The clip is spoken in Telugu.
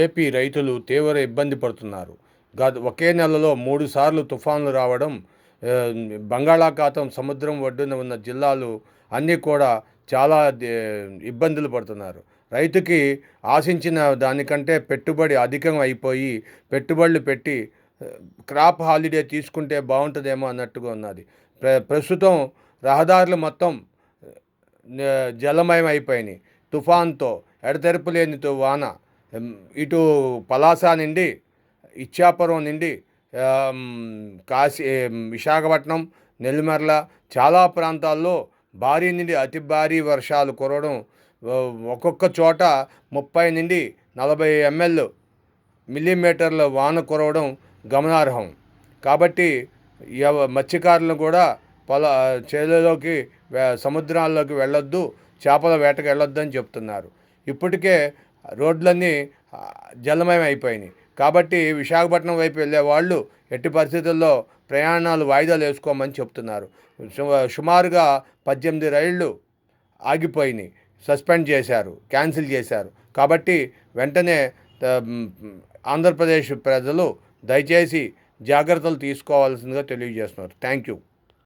ఏపీ రైతులు తీవ్ర ఇబ్బంది పడుతున్నారు. ఒకే నెలలో 3 సార్లు తుఫాన్లు రావడం, బంగాళాఖాతం సముద్రం ఒడ్డున ఉన్న జిల్లాలు అన్నీ కూడా చాలా ఇబ్బందులు పడుతున్నారు. రైతుకి ఆశించిన దానికంటే పెట్టుబడి అధికం అయిపోయి, పెట్టుబడులు పెట్టి క్రాప్ హాలిడే తీసుకుంటే బావుంటదేమో అన్నట్టుగా ఉన్నది. ప్రస్తుతం రహదారులు మొత్తం జలమయం అయిపోయినాయి. తుఫాన్‌తో ఎడతెరిపి లేని వాన. ఇటు పలాస నుండి, ఇచ్చాపురం నుండి, విశాఖపట్నం, నెల్లిమర్ల చాలా ప్రాంతాల్లో భారీ నుండి అతి భారీ వర్షాలు కురవడం, ఒక్కొక్క చోట 30 నుండి 40 మిల్లీమీటర్ల వాన కురవడం గమనార్హం. కాబట్టి మత్స్యకారులను కూడా చేలలోకి, సముద్రాల్లోకి వెళ్ళొద్దు, చేపల వేటకు వెళ్ళొద్దు అని చెప్తున్నారు. ఇప్పటికే రోడ్లన్నీ జలమయం అయిపోయినాయి. కాబట్టి విశాఖపట్నం వైపు వెళ్ళే వాళ్ళు ఎట్టి పరిస్థితుల్లో ప్రయాణాలు వాయిదాలు వేసుకోమని చెప్తున్నారు. సుమారుగా 18 రైళ్ళు ఆగిపోయినాయి, సస్పెండ్ చేశారు, క్యాన్సిల్ చేశారు. కాబట్టి వెంటనే ఆంధ్రప్రదేశ్ ప్రజలు దయచేసి జాగ్రత్తలు తీసుకోవాల్సిందిగా తెలియజేస్తున్నారు. Thank you.